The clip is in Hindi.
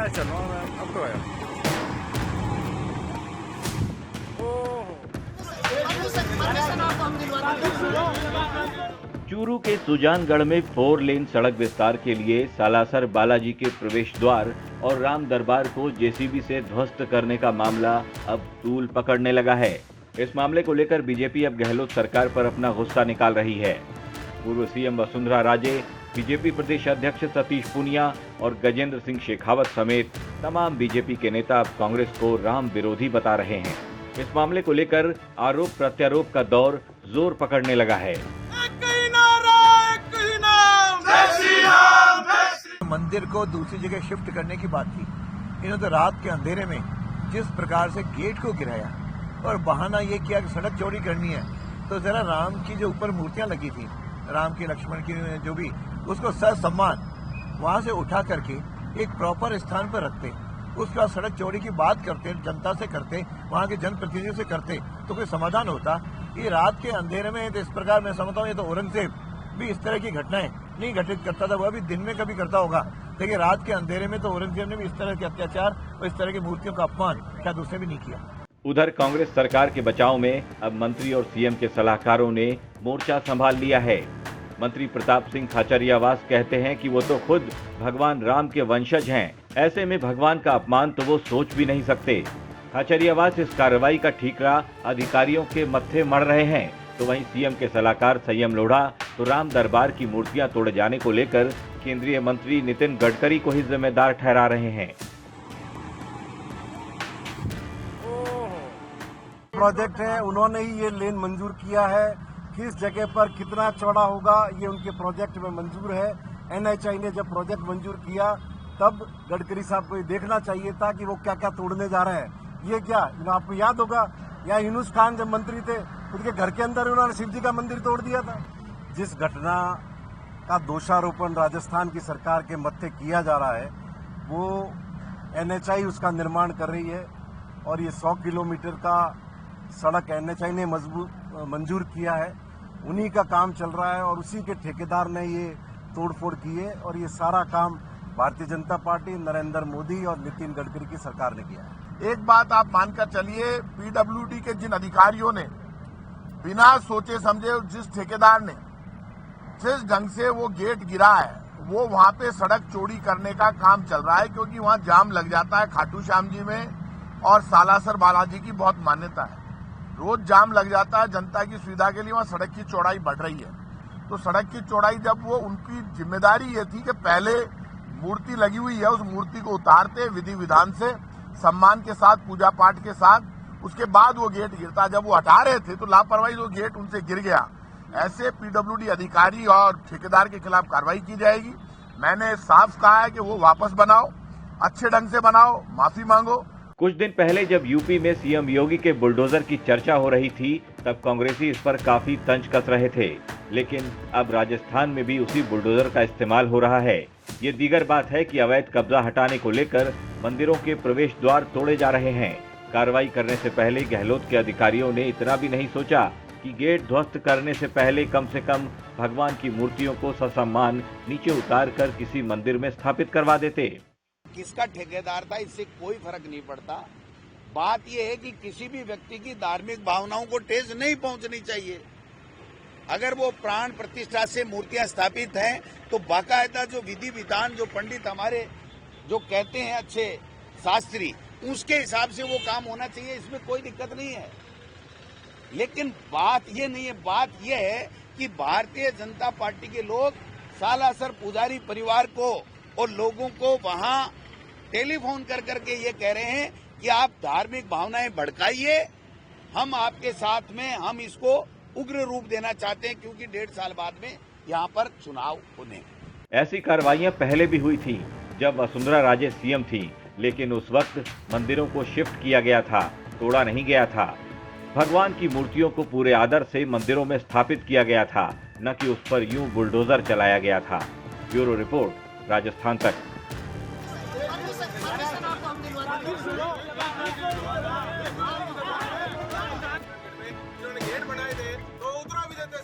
चलो अब तो है। चूरू के सुजानगढ़ में 4 लेन सड़क विस्तार के लिए सालासर बालाजी के प्रवेश द्वार और राम दरबार को जेसीबी से ध्वस्त करने का मामला अब तूल पकड़ने लगा है। इस मामले को लेकर बीजेपी अब गहलोत सरकार पर अपना गुस्सा निकाल रही है। पूर्व सीएम वसुंधरा राजे, बीजेपी प्रदेश अध्यक्ष सतीश पूनिया और गजेंद्र सिंह शेखावत समेत तमाम बीजेपी के नेता अब कांग्रेस को राम विरोधी बता रहे हैं। इस मामले को लेकर आरोप प्रत्यारोप का दौर जोर पकड़ने लगा है। मंदिर को दूसरी जगह शिफ्ट करने की बात की। इन्होंने तो रात के अंधेरे में जिस प्रकार से गेट को गिराया और बहाना ये किया कि सड़क चौड़ी करनी है, तो जरा राम की जो ऊपर मूर्तियां लगी थी, राम की, लक्ष्मण की, जो भी, उसको ससम्मान वहां से उठा करके एक प्रॉपर स्थान पर रखते, उसके बाद सड़क चौड़ी की बात करते, जनता से करते, वहां के जनप्रतिनिधियों से करते, तो कोई समाधान होता। ये रात के अंधेरे में तो इस प्रकार मैं समझता हूँ, ये तो औरंगजेब भी इस तरह की घटनाएं नहीं घटित करता था, वह भी दिन में कभी करता होगा, लेकिन रात के अंधेरे में तो औरंगजेब ने भी इस तरह के अत्याचार और इस तरह की मूर्तियों का अपमान शायद उसने भी नहीं किया। उधर कांग्रेस सरकार के बचाव में अब मंत्री और सीएम के सलाहकारों ने मोर्चा संभाल लिया है। मंत्री प्रताप सिंह खाचरियावास कहते हैं कि वो तो खुद भगवान राम के वंशज हैं, ऐसे में भगवान का अपमान तो वो सोच भी नहीं सकते। खाचरियावास इस कार्रवाई का ठीकरा अधिकारियों के मत्थे मढ़ रहे हैं, तो वहीं सीएम के सलाहकार संयम लोढ़ा तो राम दरबार की मूर्तियां तोड़े जाने को लेकर केंद्रीय मंत्री नितिन गडकरी को ही जिम्मेदार ठहरा रहे हैं। प्रोजेक्ट है, उन्होंने ही ये लेन मंजूर किया है, किस जगह पर कितना चौड़ा होगा ये उनके प्रोजेक्ट में मंजूर है। एनएचआई ने जब प्रोजेक्ट मंजूर किया तब गडकरी साहब को ये देखना चाहिए था कि वो क्या क्या तोड़ने जा रहे हैं। ये क्या, आपको याद होगा, या यूनुस खान जब मंत्री थे उनके घर के अंदर उन्होंने शिव जी का मंदिर तोड़ दिया था। जिस घटना का दोषारोपण राजस्थान की सरकार के मत्थे किया जा रहा है, वो एनएचआई उसका निर्माण कर रही है और ये 100 किलोमीटर का सड़क एनएचआई ने मंजूर किया है, उन्हीं का काम चल रहा है और उसी के ठेकेदार ने ये तोड़फोड़ की है और ये सारा काम भारतीय जनता पार्टी, नरेंद्र मोदी और नितिन गडकरी की सरकार ने किया है। एक बात आप मानकर चलिए, पीडब्ल्यूडी के जिन अधिकारियों ने बिना सोचे समझे, जिस ठेकेदार ने जिस ढंग से वो गेट गिरा है, वो वहां पे सड़क चौड़ी करने का काम चल रहा है, क्योंकि वहां जाम लग जाता है। खाटू श्याम जी में और सालासर बालाजी की बहुत मान्यता है, रोज जाम लग जाता है। जनता की सुविधा के लिए वहां सड़क की चौड़ाई बढ़ रही है, तो सड़क की चौड़ाई जब वो, उनकी जिम्मेदारी ये थी कि पहले मूर्ति लगी हुई है उस मूर्ति को उतारते विधि विधान से, सम्मान के साथ, पूजा पाठ के साथ, उसके बाद वो गेट गिरता। जब वो हटा रहे थे तो लापरवाही, वो गेट उनसे गिर गया। ऐसे पीडब्ल्यूडी अधिकारी और ठेकेदार के खिलाफ कार्रवाई की जाएगी। मैंने साफ कहा है कि वो वापस बनाओ, अच्छे ढंग से बनाओ, माफी मांगो। कुछ दिन पहले जब यूपी में सीएम योगी के बुलडोजर की चर्चा हो रही थी, तब कांग्रेसी इस पर काफी तंज कस रहे थे, लेकिन अब राजस्थान में भी उसी बुलडोजर का इस्तेमाल हो रहा है। ये दीगर बात है कि अवैध कब्जा हटाने को लेकर मंदिरों के प्रवेश द्वार तोड़े जा रहे हैं। कार्रवाई करने से पहले गहलोत के अधिकारियों ने इतना भी नहीं सोचा कि गेट ध्वस्त करने से पहले कम से कम भगवान की मूर्तियों को ससम्मान नीचे उतार कर किसी मंदिर में स्थापित करवा देते। किसका ठेकेदार था इससे कोई फर्क नहीं पड़ता। बात यह है कि किसी भी व्यक्ति की धार्मिक भावनाओं को ठेस नहीं पहुंचनी चाहिए। अगर वो प्राण प्रतिष्ठा से मूर्तियां स्थापित हैं तो बाकायदा जो विधि विधान, जो पंडित हमारे जो कहते हैं अच्छे शास्त्री, उसके हिसाब से वो काम होना चाहिए, इसमें कोई दिक्कत नहीं है। लेकिन बात ये नहीं है, बात ये है कि भारतीय जनता पार्टी के लोग सालासर पुजारी परिवार को और लोगों को वहां टेलीफोन कर करके ये कह रहे हैं कि आप धार्मिक भावनाएं भड़काइए, हम आपके साथ में, हम इसको उग्र रूप देना चाहते हैं, क्योंकि 1.5 साल बाद में यहाँ पर चुनाव होने। ऐसी कार्रवाइयां पहले भी हुई थी जब वसुंधरा राजे सीएम थी, लेकिन उस वक्त मंदिरों को शिफ्ट किया गया था, तोड़ा नहीं गया था। भगवान की मूर्तियों को पूरे आदर से मंदिरों में स्थापित किया गया था, न कि उस पर यूं बुलडोजर चलाया गया था। ब्यूरो रिपोर्ट, राजस्थान तक। गेट बनाए थे तो उतना भी देते